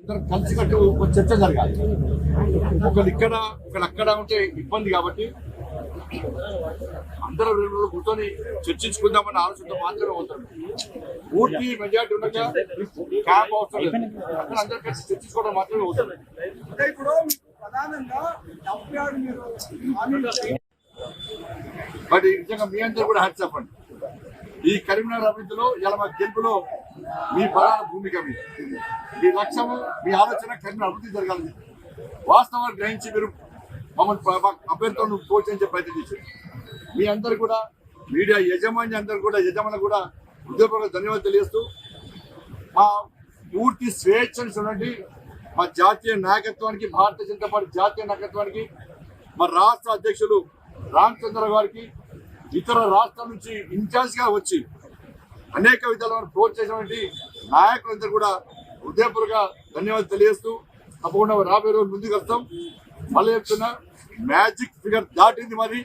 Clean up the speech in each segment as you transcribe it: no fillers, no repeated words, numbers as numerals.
కలిసికట్టు ఒక చర్చ జరగాలి. ఒకరు ఇక్కడ ఒకరు అక్కడ ఉంటే ఇబ్బంది కాబట్టి అందరూ కూర్చొని చర్చించుకుందామన్న ఆలోచనతో మాత్రమే అవుతుంది. పూర్తి మెజార్టీ ఉండగా క్యాంప్ అవసరం లేదు, అక్కడ అందరూ కలిసి చర్చించుకోవడం మాత్రమే అవుతుంది. బట్ నిజంగా మీ అందరూ కూడా హ్యాట్స్ చెప్పండి. ఈ కరీంనగర్ అభివృద్ధిలో ఇలా మా గెలుపులో మీ ప్రధాన భూమిక మీ లక్ష్యము మీ ఆలోచన కరీంనగర్ అభివృద్ధి జరగాలి. వాస్తవాన్ని గ్రహించి మీరు మమ్మల్ని అభ్యర్థులను ప్రోత్సహించే ప్రయత్నం చేశారు. మీ అందరు కూడా మీడియా యజమానులు కూడా హృదయపూర్వక ధన్యవాదాలు తెలియజేస్తూ మా పూర్తి స్వేచ్ఛని మా జాతీయ నాయకత్వానికి, భారతీయ జనతా పార్టీ జాతీయ నాయకత్వానికి, మా రాష్ట్ర అధ్యక్షులు రామచంద్ర గారికి, ఇతర రాష్ట్రాల నుంచి ఇన్ఛార్జ్గా వచ్చి అనేక విధాలుగా ప్రోత్సహించినటువంటి నాయకులందరూ కూడా హృదయపూర్వక ధన్యవాదాలు తెలియజేస్తూ తప్పకుండా రాబోయే రోజు ముందుకు వస్తాం. మళ్ళీ చెప్తున్నా, మ్యాజిక్ ఫిగర్ దాటింది. మరి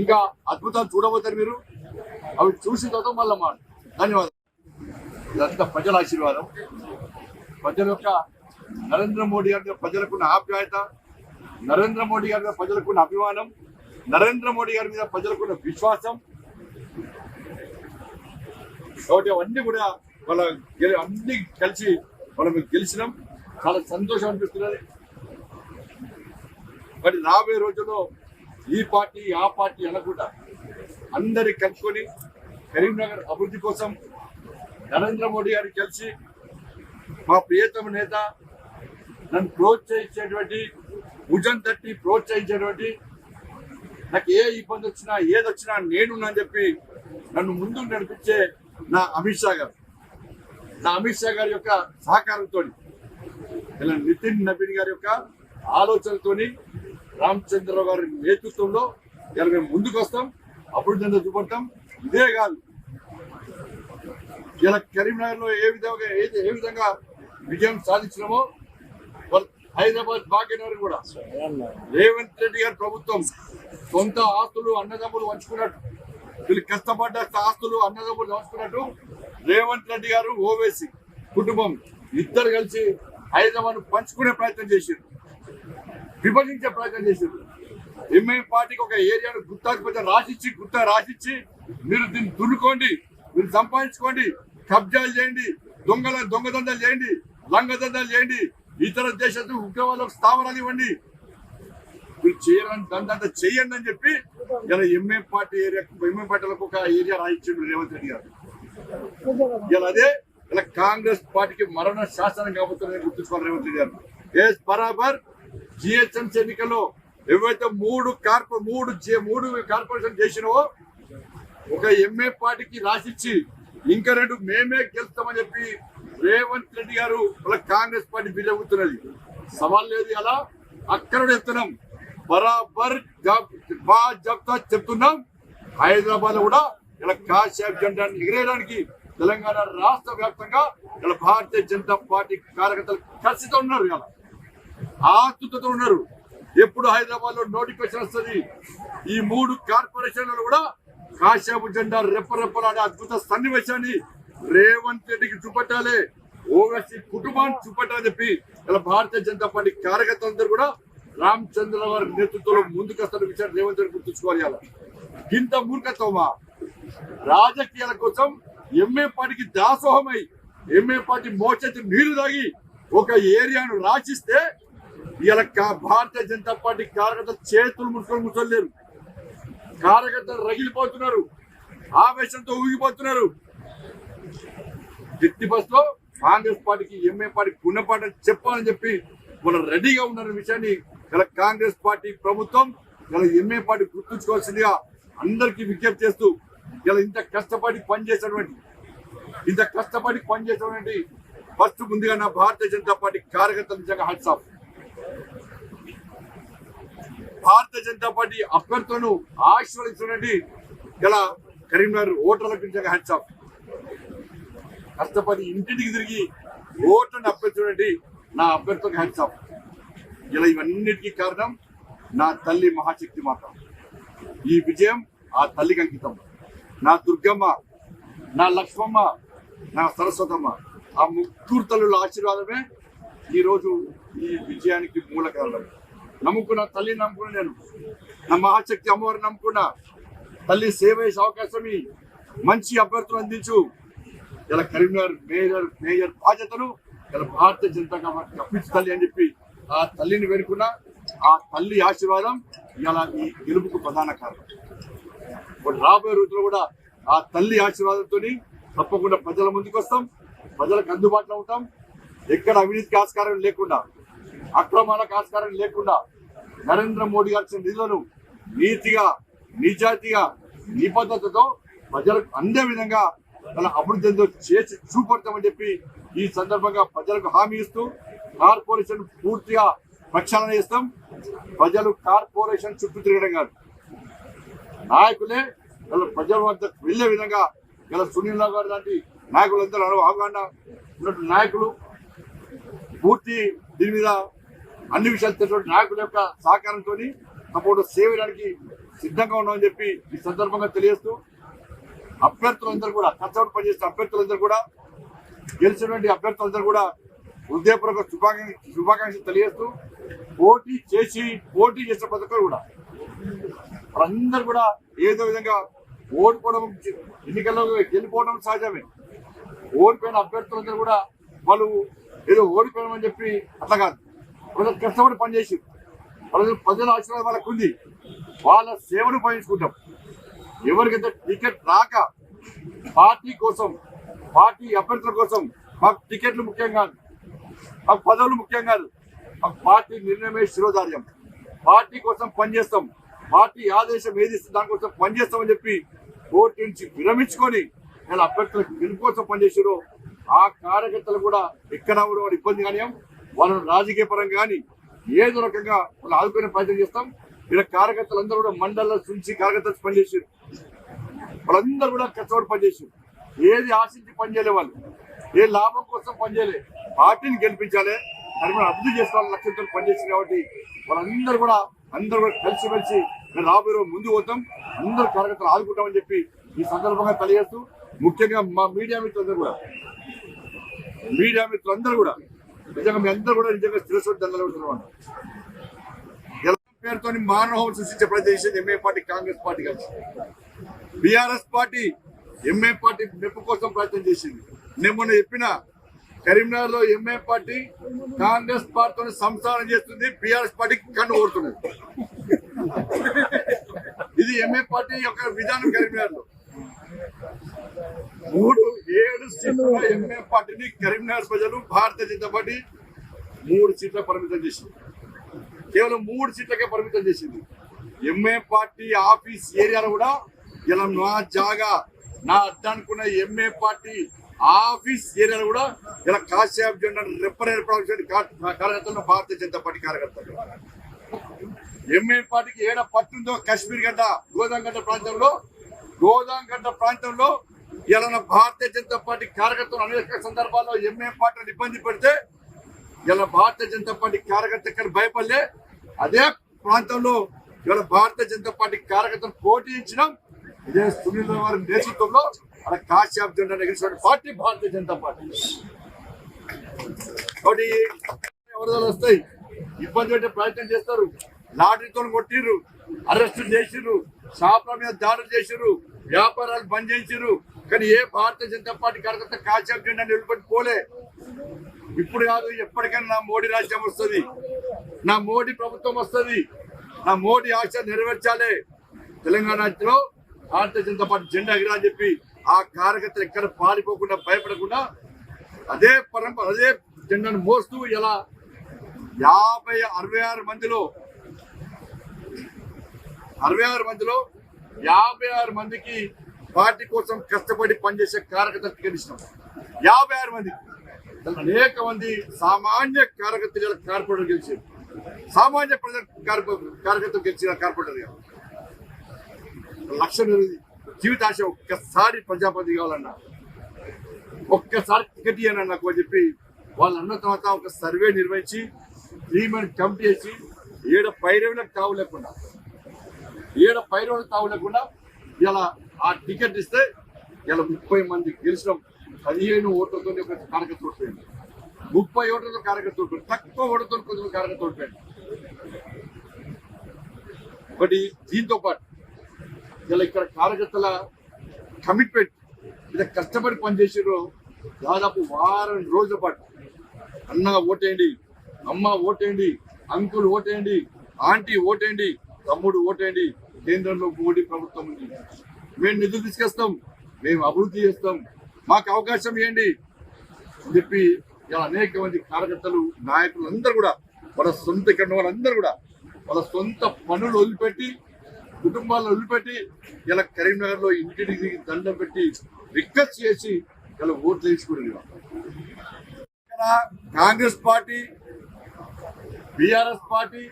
ఇంకా అద్భుతాలు చూడబోతారు మీరు. అవి చూసిన తర్వాత మళ్ళీ మాట. ధన్యవాదాలు. ఇదంతా ప్రజల ఆశీర్వాదం, ప్రజల యొక్క నరేంద్ర మోడీ గారి ప్రజలకున్న ఆప్యాయత, నరేంద్ర మోడీ గారి మీద ప్రజలకున్న అభిమానం, నరేంద్ర మోడీ గారి మీద ప్రజలకున్న విశ్వాసం. కాబట్టి అవన్నీ కూడా అన్ని కలిసి మనం గెలిచినాం. చాలా సంతోషం అనిపిస్తున్నది. మరి రాబోయే రోజుల్లో ఈ పార్టీ ఆ పార్టీ అనకుండా అందరి కలుసుకొని కరీంనగర్ అభివృద్ధి కోసం నరేంద్ర మోడీ గారికి కలిసి మా ప్రియతమ నేత నన్ను ప్రోత్సహించేటువంటి, భుజం తట్టి ప్రోత్సహించేటువంటి, నాకు ఏ ఇబ్బంది వచ్చినా ఏదొచ్చినా నేనున్నాను చెప్పి నన్ను ముందుకు నడిపించే నా అమిత్ షా గారి యొక్క సహకారంతో, ఇలా నితిన్ నవీన్ గారి యొక్క ఆలోచనతోని, రామచంద్రరావు గారి నేతృత్వంలో ఇలా మేము ముందుకు వస్తాం, అభివృద్ధి చూపడతాం. ఇదే కాదు, ఇలా కరీంనగర్ లో ఏ విధంగా విజయం సాధించినామో హైదరాబాద్ భాగ్యనగర్ కూడా రేవంత్ రెడ్డి గారి ప్రభుత్వం సొంత ఆస్తులు అన్నదమ్ములు పంచుకున్నట్టు, వీళ్ళు కష్టపడ్డ ఆస్తులు అన్నదమ్ములు పంచుకున్నట్టు రేవంత్ రెడ్డి గారు, ఓవైసీ కుటుంబం ఇద్దరు కలిసి హైదరాబాద్ పంచుకునే ప్రయత్నం చేశారు, విభజించే ప్రయత్నం చేశారు. ఎంఐఎం పార్టీకి ఒక ఏరియాను గుత్తా రాసిచ్చి మీరు దీన్ని దున్నుకోండి, మీరు సంపాదించుకోండి, కబ్జాలు చేయండి, దొంగదందాలు చేయండి, లంగదందాలు చేయండి, ఇతర దేశాలకు ఉగ్రవాదులకు స్థావరాలు ఇవ్వండి, మీరు చేయరని దందంతా చెయ్యండి అని చెప్పి ఇలా ఎంఐఎం పార్టీలకు ఒక ఏరియా రాయించాడు రేవంత్ రెడ్డి గారు. ఇలా అదే ఇలా కాంగ్రెస్ పార్టీకి మరణ శాసనం కాబోతుందని గుర్తుంచుకోవాలి రేవంత్ రెడ్డి గారు. బరాబర్ జిహెచ్ఎంసీ ఎన్నికల్లో ఏవైతే మూడు కార్పొరేషన్ చేసినావో ఒక ఎంఏ పార్టీకి రాసిచ్చి ఇంకా 2 మేమే గెలుస్తామని చెప్పి రేవంత్ రెడ్డి గారు వాళ్ళ కాంగ్రెస్ పార్టీ బిజెగుతున్నది. సవాల్ లేదు, అలా అక్కడ చెప్తున్నాం, బరాబర్ బాధ్యత చెప్తున్నాం. హైదరాబాద్ లో కూడా ఇలా కాషాయ జెండాను ఎగిరేయడానికి తెలంగాణ రాష్ట్ర వ్యాప్తంగా ఇలా భారతీయ జనతా పార్టీ కార్యకర్తలు ఖచ్చితంగా ఉన్నారు, ఇలా ఆతృతతో ఉన్నారు. ఎప్పుడు హైదరాబాద్ లో నోటిఫికేషన్ వస్తుంది, ఈ 3 కార్పొరేషన్లు కూడా కాషాయపు జెండా రెప్పరెప్పలాడే అద్భుత సన్నివేశాన్ని రేవంత్ రెడ్డికి చూపెట్టాలి, ఓవైసీ కుటుంబాన్ని చూపెట్టాలని చెప్పి ఇలా భారతీయ జనతా పార్టీ కార్యకర్తలందరూ కూడా రామచంద్ర గారి నేతృత్వంలో ముందుకు వస్తున్న విషయాన్ని రేవంత్ రెడ్డి గుర్తుంచుకోవాలి. ఇంత మూర్ఖత్వమా? రాజకీయాల కోసం ఎంఏ పార్టీకి దాసోహమై ఎంఏ పార్టీ మోచేతి నీళ్లు తాగి ఒక ఏరియాను రాసిస్తే ఇలా భారతీయ జనతా పార్టీ కార్యకర్తలు చేతులు ముసుకోలేరు, కార్యకర్తలు రగిలిపోతున్నారు, ఆవేశంతో ఊగిపోతున్నారు. దిట్టి బస్లో కాంగ్రెస్ పార్టీకి ఎంఏ పార్టీకి గుణపాఠం చెప్పాలని చెప్పి వాళ్ళు రెడీగా ఉన్న విషయాన్ని ఇలా కాంగ్రెస్ పార్టీ ప్రభుత్వం ఇలా ఎంఏ పార్టీ గుర్తుంచుకోవాల్సిందిగా అందరికీ విజ్ఞప్తి చేస్తూ, ఇలా ఇంత కష్టపడి పనిచేసినటువంటి ఫస్ట్ ముందుగా నా భారతీయ జనతా పార్టీ కార్యకర్తలు నిజంగా hats off. Bharatiya Janata party అభ్యర్థులను ఆశీర్వదించినటువంటి ఇలా కరీంనగర్ ఓటర్లకు నిజంగా హ్యాట్స్ ఆఫ్. కష్టపడి ఇంటికి తిరిగి ఓటర్ని అభ్యర్థించినటువంటి నా అభ్యర్థులకు హ్యాట్స్ ఆఫ్. ఇలా ఇవన్నిటికీ కారణం నా తల్లి మహాశక్తి మాత. ఈ విజయం ఆ తల్లికి అంకితం. నా దుర్గమ్మ, నా లక్ష్మమ్మ, నా సరస్వతమ్మ ఆ ముగ్గురు తల్లుల ఆశీర్వాదమే ఈరోజు ఈ విజయానికి మూల కారణం. నమ్ముకున్న తల్లిని నమ్ముకున్నా, నేను నా మహాశక్తి అమ్మవారిని నమ్ముకున్నా. తల్లి సేవ చేసే అవకాశం మంచి అభ్యర్థులు అందించు. ఇలా కరీంనగర్ మేయర్ బాధ్యతను ఇలా భారతీయ జనతా పార్టీ అప్పించు తల్లి అని చెప్పి ఆ తల్లిని వేడుకున్నా. ఆ తల్లి ఆశీర్వాదం ఇలా ఈ గెలుపుకు ప్రధాన కారణం. రాబోయే రోజుల్లో కూడా ఆ తల్లి ఆశీర్వాదంతో తప్పకుండా ప్రజల ముందుకు వస్తాం, ప్రజలకు అందుబాటులో ఉంటాం. ఎక్కడ అవినీతికి ఆస్కారం లేకుండా, అక్రమాలకు ఆస్కారం లేకుండా నరేంద్ర మోడీ గారి నిధులను నీతిగా, నిజాయితీగా, నిబద్ధతతో ప్రజలకు అందే విధంగా తన అభివృద్ధి చేసి చూపడతామని చెప్పి ఈ సందర్భంగా ప్రజలకు హామీ ఇస్తూ కార్పొరేషన్ పూర్తిగా ప్రక్షాళన చేస్తాం. ప్రజలు కార్పొరేషన్ చుట్టూ తిరగడం కాదు, నాయకులే ప్రజల వద్ద వెళ్లే విధంగా ఇలా సునీల్ గారు లాంటి నాయకులందరూ అవగాహన ఉన్నటువంటి నాయకులు పూర్తి దీని మీద అన్ని విషయాలు తెలిసినటువంటి నాయకుల యొక్క సహకారంతో తప్పకుండా సేవడానికి సిద్ధంగా ఉన్నామని చెప్పి ఈ సందర్భంగా తెలియజేస్తూ అభ్యర్థులందరూ కూడా కష్టపడి పనిచేస్తున్న అభ్యర్థులందరూ కూడా గెలిచినటువంటి అభ్యర్థులందరూ కూడా హృదయపూర్వక శుభాకాంక్షలు తెలియజేస్తూ పోటీ చేసిన ప్రతి ఒక్కరు కూడా వాళ్ళందరూ కూడా ఏదో విధంగా ఓడిపోవడం, ఎన్నికల్లో గెలిపోవడం సహజమే. ఓడిపోయిన అభ్యర్థులందరూ కూడా వాళ్ళు ఏదో ఓడిపోయామని చెప్పి అట్లా కాదు, ప్రజలు కష్టపడి పనిచేసి ప్రజల ఆశీర్వాదం వాళ్ళకు ఉంది. వాళ్ళ సేవను పనిచుకుంటాం. ఎవరికైతే టికెట్ రాక పార్టీ కోసం, పార్టీ అభ్యర్థుల కోసం మాకు టికెట్లు ముఖ్యం కాదు, మాకు పదవులు ముఖ్యం కాదు, మాకు పార్టీ నిర్ణయమే శిరోధార్యం. పార్టీ కోసం పనిచేస్తాం, పార్టీ ఆదేశం ఏది ఇస్తే దానికోసం పనిచేస్తామని చెప్పి ఓటు నుంచి విరమించుకొని ఇలా అభ్యర్థులకు గెలుపు కోసం పనిచేసారో ఆ కార్యకర్తలు కూడా ఎక్కడ కూడా ఇబ్బంది కానీ వాళ్ళని రాజకీయ పరంగా కానీ ఏదో రకంగా వాళ్ళు ఆదుకునే ప్రయత్నం చేస్తాం. ఇలా కార్యకర్తలందరూ కూడా మండల నుంచి కార్యకర్తలు పనిచేసారు, వాళ్ళందరూ కూడా కష్టపడి పనిచేసారు. ఏది ఆశించి పనిచేయలే, వాళ్ళు ఏ లాభం కోసం పనిచేయలే, పార్టీని గెలిపించాలి, కరీంనగర్ అభివృద్ధి చేసుకోవాలని లక్ష్యంతో పనిచేసింది. కాబట్టి వాళ్ళందరూ కూడా కలిసిమెలిసి మేము రాబోయే ముందు పోతాం, అందరూ కార్యకర్తలు ఆదుకుంటామని చెప్పి ఈ సందర్భంగా తెలియజేస్తూ ముఖ్యంగా మా మీడియా మిత్రులందరూ కూడా నిజంగా మీ అందరూ కూడా నిజంగా స్థిరస్వడి దండలు పేరుతో మానవహోమం సృష్టించే ప్రయత్నం చేసేది ఎంఏ పార్టీ, కాంగ్రెస్ పార్టీ కలిసి. బీఆర్ఎస్ పార్టీ ఎంఏ పార్టీ మెప్పు కోసం ప్రయత్నం చేసింది. నేను మొన్న చెప్పిన కరీంనగర్ లో ఎంఏ పార్టీ కాంగ్రెస్ పార్టీతో సంసారం చేస్తుంది, బీఆర్ఎస్ పార్టీకి కన్ను ఓడుతున్నది. ఇది ఎంఏ పార్టీ యొక్క విధానం. కరీంనగర్ లో 7 సీట్ల ఎంఏ పార్టీని కరీంనగర్ ప్రజలు భారతీయ జనతా పార్టీ 3 సీట్లకు పరిమితం చేసింది. కేవలం 3 సీట్లకే పరిమితం చేసింది. ఎంఏ పార్టీ ఆఫీస్ ఏరియాలో కూడా ఇలా నా జాగా నా అడ్డ అనుకున్న ఎంఏ పార్టీ ఆఫీస్ ఏరియాలో కూడా ఇలా కాశ్యాప్ జెండా రెప్పరేపడాల్సిన కార్యకర్తలు భారతీయ జనతా పార్టీ కార్యకర్తలు. ఎంఏ పార్టీకి ఏడ పట్టుందో కాశ్మీర్ గడ్డ గోదాంగడ్డ ప్రాంతంలో ఇలా భారతీయ జనతా పార్టీ కార్యకర్తలు అనేక సందర్భాల్లో ఎంఏ పార్టీని ఇబ్బంది పెడితే ఇలా భారతీయ జనతా పార్టీ కార్యకర్త ఇక్కడ భయపడలే. అదే ప్రాంతంలో ఇలా భారతీయ జనతా పార్టీ కార్యకర్తలు పోటీ ఇచ్చినాం. ఇదే సునీల్ గారి నేతృత్వంలో అలా కాశ్యాప్ జెండా ఎగిరిన పార్టీ భారతీయ జనతా పార్టీ. కాబట్టి వరదలు వస్తాయి, ఇబ్బంది పెట్టే ప్రయత్నం చేస్తారు, లాటరీతో కొట్టిర్రు, అరెస్టు చేసిర్రు, షాపుల మీద దాడులు చేసిర్రు, వ్యాపారాలు బంద్ చేసిర్రు. కానీ ఏ భారతీయ జనతా పార్టీ కార్యకర్త కాశ్యాప్ జెండా నిలబెట్టి పోలే. ఇప్పుడు కాదు, ఎప్పటికైనా నా మోడీ రాజ్యం వస్తుంది, నా మోడీ ప్రభుత్వం వస్తుంది, నా మోడీ ఆశ నెరవేర్చాలి. తెలంగాణలో భారతీయ జనతా పార్టీ జెండా ఎగిరాలని చెప్పి ఆ కార్యకర్తలు ఎక్కడ పారిపోకుండా భయపడకుండా అదే జెండాను మోస్తూ ఇలా 66 మందిలో 56 మందికి పార్టీ కోసం కష్టపడి పనిచేసే కార్యకర్తలు టికెట్ ఇచ్చినాం. 56 మంది, అనేక మంది సామాన్య కార్యకర్తలు కార్పొరేటర్ గెలిచారు, సామాన్య ప్రజల కార్యకర్తలు గెలిచిన కార్పొరేటర్ లక్ష్యం జీవితాశ ఒక్కసారి ప్రజాపతి కావాలన్నా, ఒక్కసారి టికెట్ ఇవ్వను నాకు అని చెప్పి వాళ్ళు అన్న తర్వాత ఒక సర్వే నిర్వహించి 3 మంత్ కమిటీ చేసి 7 పైరవులకు తావు లేకుండా ఇలా ఆ టికెట్ ఇస్తే ఇలా 30 మంది గెలిచినాం. 15 ఓట్లతో కార్యకర్త ఓడిపోయింది, 30 ఓట్లతో కార్యకర్త ఓడిపోయింది, తక్కువ ఓట్లతో కొంచెం కార్యకర్త ఓడిపోయింది. ఒకటి దీంతో పాటు ఇలా ఇక్కడ కార్యకర్తల కమిట్మెంట్ ఇలా కష్టపడి పనిచేసారు. దాదాపు వారం రోజుల పాటు అన్న ఓటేయండి, అమ్మ ఓటేయండి, అంకుల్ ఓటేయండి, ఆంటీ ఓటేయండి, తమ్ముడు ఓటేయండి, కేంద్రంలో మోడీ ప్రభుత్వం ఉంది, మేము నిధులు తీసుకొస్తాం, మేము అభివృద్ధి చేస్తాం, మాకు అవకాశం ఇవ్వండి అని చెప్పి ఇలా అనేక మంది కార్యకర్తలు నాయకులు అందరూ కూడా వాళ్ళ సొంత ఇక్కడ వాళ్ళందరూ కూడా వాళ్ళ సొంత పనులు వదిలిపెట్టి కుటుంబాలను వదిలిపెట్టి ఇలా కరీంనగర్ లో ఇంటికి దండం పెట్టి రిక్వెస్ట్ చేసి ఇలా ఓట్లు వేసుకునేది. Congress party, BRS party,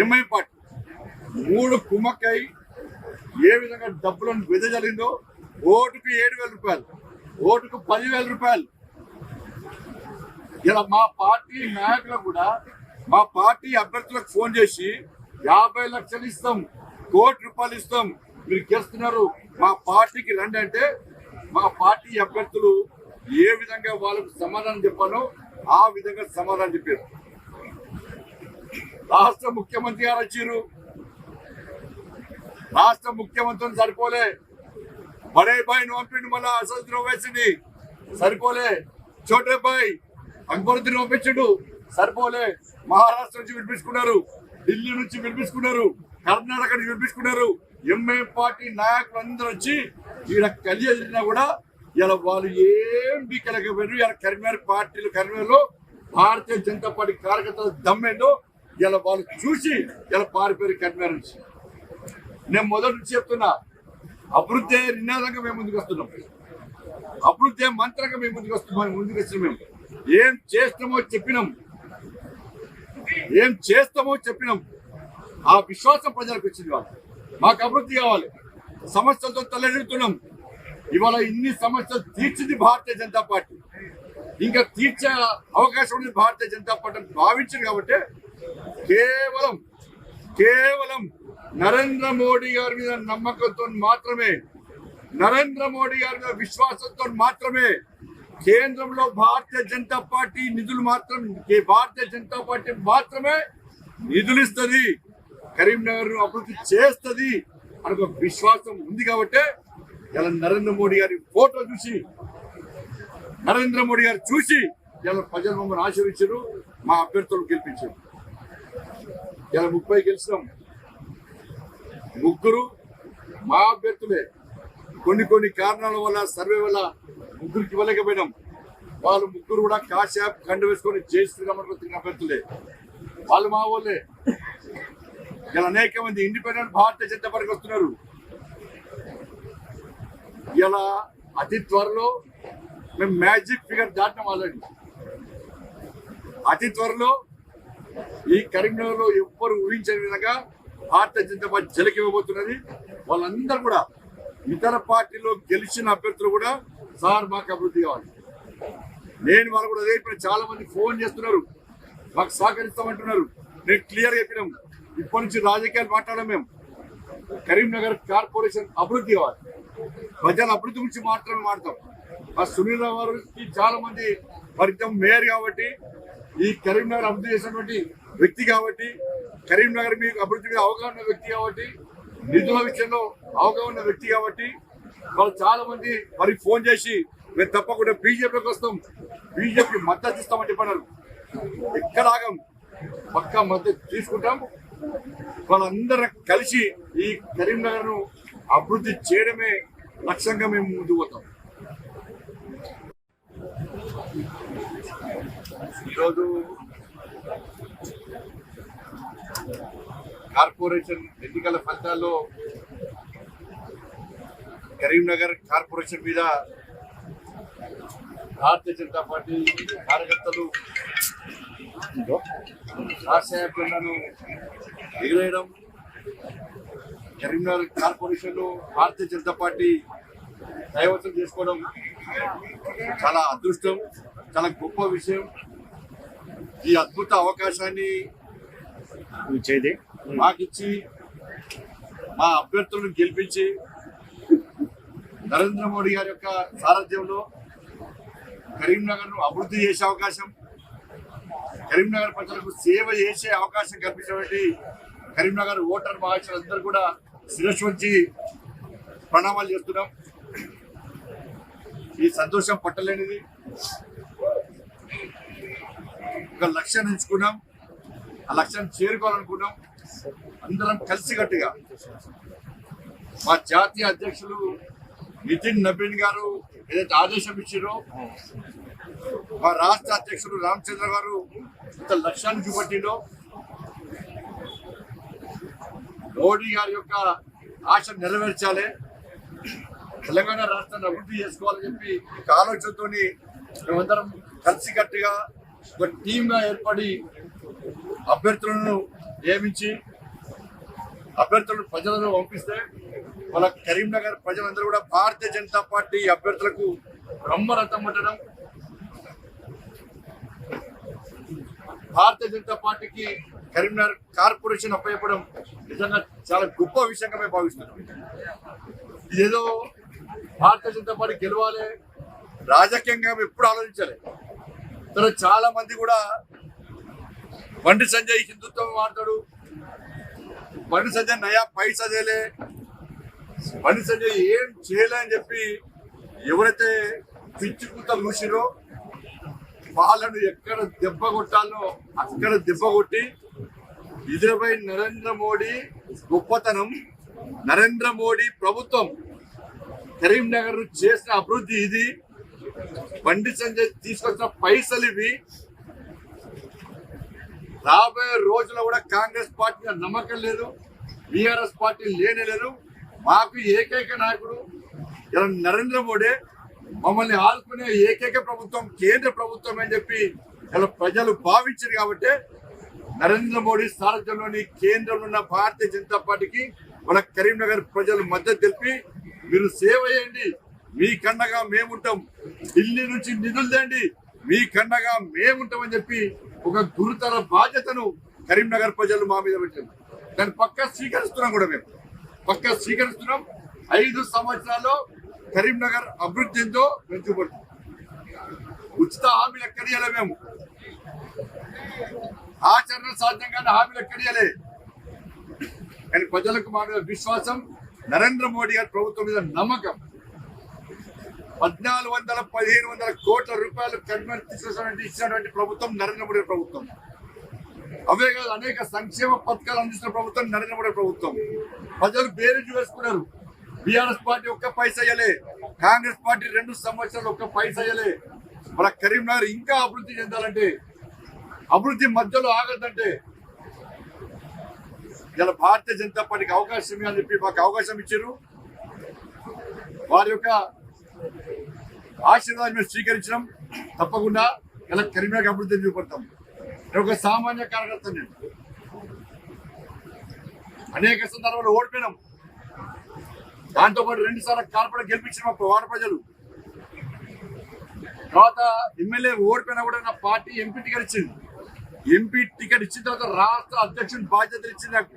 MI party 3 కుమ్మక్కై ఏ విధంగా డబ్బులను వెదజల్లిందో ఓటుకు 7,000 రూపాయలు, ఓటుకు 10,000 రూపాయలు. ఇలా మా పార్టీ నాయకులకు కూడా మా పార్టీ అభ్యర్థులకు ఫోన్ చేసి 50 లక్షలు ఇస్తాం, 1 కోటి రూపాయలు ఇస్తాం, మీరు గెలుస్తున్నారు మా పార్టీకి రండి అంటే మా పార్టీ అభ్యర్థులు ఏ విధంగా వాళ్ళకు సమాధానం చెప్పాలో ఆ విధంగా సమాధానం చెప్పారు. రాష్ట్ర ముఖ్యమంత్రి గారు వచ్చారు, రాష్ట్ర ముఖ్యమంత్రిని సరిపోలే, బడే భాయ్ పంపిండు, మళ్ళా అసదుద్దిన్ ఓవైసీని సరిపోలే, చోటే భాయ్ అక్బరుద్దీన్ పంపించాడు సరిపోలే, మహారాష్ట్ర నుంచి వినిపించుకున్నారు, ఢిల్లీ నుంచి వినిపించుకున్నారు, కర్ణాటక నుంచి వినిపించుకున్నారు. ఎంఐ పార్టీ నాయకులు అందరూ వచ్చి ఈడ కలిసినా కూడా ఇలా వాళ్ళు ఏం బీకలేకపోయారు. ఇలా కరీంనగర్ పార్టీలు కరీంనగర్లో భారతీయ జనతా పార్టీ కార్యకర్తల దమ్మేందో ఇలా వాళ్ళు చూసి ఇలా పారిపోయారు కరీంనగర్ నుంచి. నేను మొదటి నుంచి చెప్తున్నా, అభివృద్ధి నినాదంగా మేము ముందుకు వస్తున్నాం, అభివృద్ధి మంత్రంగా మేము ముందుకు వస్తున్నాం. మేము ఏం చేస్తామో చెప్పినాం, ఆ విశ్వాసం ప్రజలకు వచ్చింది. వాళ్ళు మాకు అభివృద్ధి కావాలి, సమస్యలతో తలెడుతున్నాం. ఇవాళ ఇన్ని సమస్యలు తీర్చింది భారతీయ జనతా పార్టీ, ఇంకా తీర్చే అవకాశం ఉంది భారతీయ జనతా పార్టీ భావించింది. కాబట్టి కేవలం నరేంద్ర మోడీ గారి మీద నమ్మకంతో మాత్రమే, నరేంద్ర మోడీ గారి మీద విశ్వాసంతో మాత్రమే కేంద్రంలో భారతీయ జనతా పార్టీ నిధులు భారతీయ జనతా పార్టీ మాత్రమే నిధులు ఇస్తుంది, కరీంనగర్ అభివృద్ధి చేస్తుంది అని ఒక విశ్వాసం ఉంది. కాబట్టి ఇలా నరేంద్ర మోడీ గారి ఫోటో చూసి, నరేంద్ర మోడీ గారు చూసి ఇలా ప్రజలు మమ్మల్ని ఆశీర్వించారు, మా అభ్యర్థులు గెలిపించారు. ఇలా 30 గెలిచినాం, 3 మా అభ్యర్థులే. కొన్ని కారణాల వల్ల సర్వే వల్ల 3కి ఇవ్వలేకపోయినాం. వాళ్ళు 3 కూడా కాశాప్ కండ వేసుకొని జయిస్తున్నామని తిరిగిన అభ్యర్థులే, వాళ్ళు మా వాళ్ళే. ఇలా అనేక మంది ఇండిపెండెంట్ భారతీయ జనతా పార్టీకి వస్తున్నారు. ఇలా అతి త్వరలో మేము మ్యాజిక్ ఫిగర్ దాటినాం ఆల్రెడీ. అతి త్వరలో ఈ కరీంనగర్ లో ఎవ్వరు ఊహించని విధంగా భారతీయ జనతా పార్టీ జలకివ్వబోతున్నది. వాళ్ళందరూ కూడా ఇతర పార్టీలో గెలిచిన అభ్యర్థులు కూడా సార్ మాకు అభివృద్ధి కావాలి, నేను వాళ్ళు కూడా అదే ఇప్పుడు చాలా మంది ఫోన్ చేస్తున్నారు, మాకు సహకరిస్తామంటున్నారు. నేను క్లియర్ చెప్పినాం, ఇప్పటి నుంచి రాజకీయాలు మాట్లాడడం, మేము కరీంనగర్ కార్పొరేషన్ అభివృద్ధి కావాలి, ప్రజల అభివృద్ధి గురించి మాత్రమే మాట్లాడతాం. ఆ సునీల్ రావు గారికి చాలా మంది పరితం మేయర్ కాబట్టి, ఈ కరీంనగర్ అభివృద్ధి చేసినటువంటి వ్యక్తి కాబట్టి, కరీంనగర్ మీకు అభివృద్ధి మీద అవగాహన వ్యక్తి కాబట్టి, నిధుల విషయంలో అవగాహన వ్యక్తి కాబట్టి వాళ్ళు చాలా మంది మరి ఫోన్ చేసి మేము తప్పకుండా బీజేపీకి వస్తాం, బీజేపీ మద్దతు ఇస్తామని చెప్పన్నారు. ఎక్కడ ఆగం, పక్కా మద్దతు తీసుకుంటాం. వాళ్ళందరూ కలిసి ఈ కరీంనగర్ ను అభివృద్ధి చేయడమే లక్ష్యంగా మేము ముందుకు పోతాం. ఈరోజు కార్పొరేషన్ ఎన్నికల ఫలితాల్లో కరీంనగర్ కార్పొరేషన్ మీద భారతీయ జనతా పార్టీ కార్యకర్తలు రాష్ట్ర జెండాను ఎగిరేయడం, కరీంనగర్ కార్పొరేషన్ లో భారతీయ జనతా పార్టీ కైవసం చేసుకోవడం చాలా అదృష్టం, చాలా గొప్ప విషయం. ఈ అద్భుత అవకాశాన్ని మాకిచ్చి మా అభ్యర్థులను గెలిపించి నరేంద్ర మోడీ గారి యొక్క సారథ్యంలో కరీంనగర్ ను అభివృద్ధి చేసే అవకాశం, కరీంనగర్ ప్రజలకు సేవ చేసే అవకాశం కల్పించినటువంటి కరీంనగర్ ఓటర్ మహాశయులందరూ కూడా శిరస్సు వంచి ప్రణామాలు చేస్తున్నాం. ఈ సంతోషం పట్టలేనిది. ఒక లక్ష్యాన్ని ఎంచుకున్నాం, ఆ లక్ష్యాన్ని చేరుకోవాలనుకున్నాం. అందరం కలిసికట్టుగా మా జాతీయ అధ్యక్షులు నితిన్ నబీన్ గారు ఏదైతే ఆదేశం ఇచ్చారో, మా రాష్ట్ర అధ్యక్షుడు రామచంద్ర గారు ఇంత లక్ష్యాన్ని చూపట్టిలో, మోడీ గారి యొక్క ఆశ నెరవేర్చాలి, తెలంగాణ రాష్ట్రాన్ని అభివృద్ధి చేసుకోవాలని చెప్పి ఒక ఆలోచనతో మేమందరం కలిసికట్టుగా ఒక టీమ్గా ఏర్పడి అభ్యర్థులను నియమించి అభ్యర్థులను ప్రజలను పంపిస్తే వాళ్ళ కరీంనగర్ ప్రజలందరూ కూడా భారతీయ జనతా పార్టీ అభ్యర్థులకు బ్రహ్మరథం పట్టడం, భారతీయ జనతా పార్టీకి కరీంనగర్ కార్పొరేషన్ అప్పచెప్పడం నిజంగా చాలా గొప్ప విషయంగా మేము భావిస్తున్నాం. ఇదేదో భారతీయ జనతా పార్టీ గెలవాలి రాజకీయంగా మేము ఎప్పుడు ఆలోచించాలి. తర్వాత చాలా మంది కూడా బండి సంజయ్ హిందుత్వం వాడతాడు, బండి సంజయ్ నయా పైసా చేయలే, బండి సంజయ్ ఏం చేయలే అని చెప్పి ఎవరైతే పిచ్చి కూతలు చూసిరో వాళ్ళను ఎక్కడ దెబ్బ కొట్టాలో అక్కడ దెబ్బ కొట్టి ఇదిపై నరేంద్ర మోడీ గొప్పతనం, నరేంద్ర మోడీ ప్రభుత్వం కరీంనగర్ చేసిన అభివృద్ధి ఇది, బండి సంజయ్ తీసుకొచ్చిన పైసలు ఇవి, రాబోయే రోజుల్లో కూడా కాంగ్రెస్ పార్టీ నమ్మకం లేదు, బీఆర్ఎస్ పార్టీ లేనే లేదు. మాకు ఏకైక నాయకుడు ఇలా నరేంద్ర మోడీ, మమ్మల్ని ఆదుకునే ఏకైక ప్రభుత్వం కేంద్ర ప్రభుత్వం అని చెప్పి ఇలా ప్రజలు భావించారు. కాబట్టి నరేంద్ర మోడీ సారథ్యంలోని కేంద్రంలో ఉన్న భారతీయ జనతా పార్టీకి మన కరీంనగర్ ప్రజలు మద్దతు తెలిపి మీరు సేవ చేయండి, మీ కండగా మేముంటాం, ఢిల్లీ నుంచి నిధులు తేండి, మీ కండగా మేముంటామని చెప్పి ఒక గురుతర బాధ్యతను కరీంనగర్ ప్రజలు మా మీద పెట్టారు. దాన్ని పక్కా స్వీకరిస్తున్నాం కూడా, మేము పక్కా స్వీకరిస్తున్నాం. 5 సంవత్సరాల్లో కరీంనగర్ అభివృద్ధితో పెంచుబడుతుంది. ఉచిత హామీలు ఎక్కడియాలే, మేము ఆచరణ సాధ్యంగానే హామీలు ఎక్కడియాలే. కానీ ప్రజలకు మా మీద విశ్వాసం, నరేంద్ర మోడీ గారి ప్రభుత్వం మీద నమ్మకం. 1400-1500 కోట్ల రూపాయలు కరీంనగర్ ఇచ్చినటువంటి ప్రభుత్వం నరేంద్ర మోడీ ప్రభుత్వం. అవే కాదు, అనేక సంక్షేమ పథకాలు అందిస్తున్న ప్రభుత్వం నరేంద్ర మోడీ ప్రభుత్వం. ప్రజలు బేరీజు వేసుకున్నారు. బీఆర్ఎస్ పార్టీ ఒక్క పైసా అయ్యలే, కాంగ్రెస్ పార్టీ 2 సంవత్సరాలు ఒక్క పైసా అయ్యలే. మన కరీంనగర్ ఇంకా అభివృద్ధి చెందాలంటే, అభివృద్ధి మధ్యలో ఆగదంటే ఇలా భారతీయ జనతా పార్టీకి అవకాశం ఇవ్వాలని చెప్పి మాకు అవకాశం ఇచ్చారు. వారి యొక్క ఆశీర్వాదం మేము స్వీకరించడం తప్పకుండా ఇలా కరీంనగర్ అభివృద్ధిని చూపడతాం. నేను ఒక సామాన్య కార్యకర్త, నేను అనేక సందర్భాలు ఓడిపోయినాం. దాంతోపాటు 2 సార్లు కార్పొరేట్ గెలిపించిన వార్డు ప్రజలు. తర్వాత ఎమ్మెల్యే ఓడిపోయినా కూడా నా పార్టీ ఎంపీ టికెట్ ఇచ్చింది. ఎంపీ టికెట్ ఇచ్చిన తర్వాత రాష్ట్ర అధ్యక్షుని బాధ్యతలు ఇచ్చింది నాకు,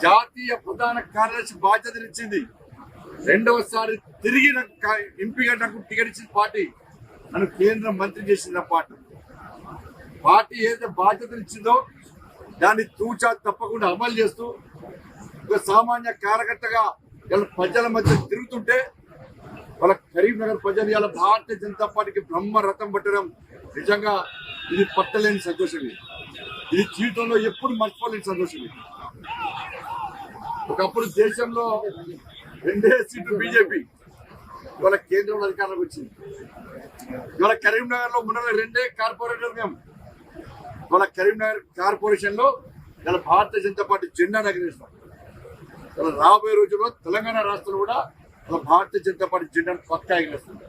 జాతీయ ప్రధాన కార్యదర్శి బాధ్యతలు ఇచ్చింది. 2వసారి తిరిగి నాకు ఎంపీగా నాకు టికెట్ ఇచ్చిన పార్టీ, నన్ను కేంద్ర మంత్రి చేసింది. పార్టీ ఏదైతే బాధ్యతలు ఇచ్చిందో దాన్ని తూచా తప్పకుండా అమలు చేస్తూ ఒక సామాన్య కార్యకర్తగా ఇలా ప్రజల మధ్య తిరుగుతుంటే వాళ్ళ కరీంనగర్ ప్రజలు ఇలా భారతీయ జనతా పార్టీకి బ్రహ్మరథం పట్టడం నిజంగా ఇది పట్టలేని సంతోషం. ఇది జీవితంలో ఎప్పుడు మర్చిపోలేని సంతోషం. ఒకప్పుడు దేశంలో 2 సీట్లు బీజేపీ, ఇవాళ కేంద్రంలో అధికారంలోకి వచ్చింది. ఇవాళ కరీంనగర్ లో ఉన్న 2 కార్పొరేటర్ మేము. ఇవాళ కరీంనగర్ కార్పొరేషన్ లో ఇలా భారతీయ జనతా పార్టీ జెండా ఎగరేస్తాం. ఇలా రాబోయే రోజుల్లో తెలంగాణ రాష్ట్రంలో కూడా భారతీయ జనతా పార్టీ జెండాను పక్కా ఎగరేస్తుంది.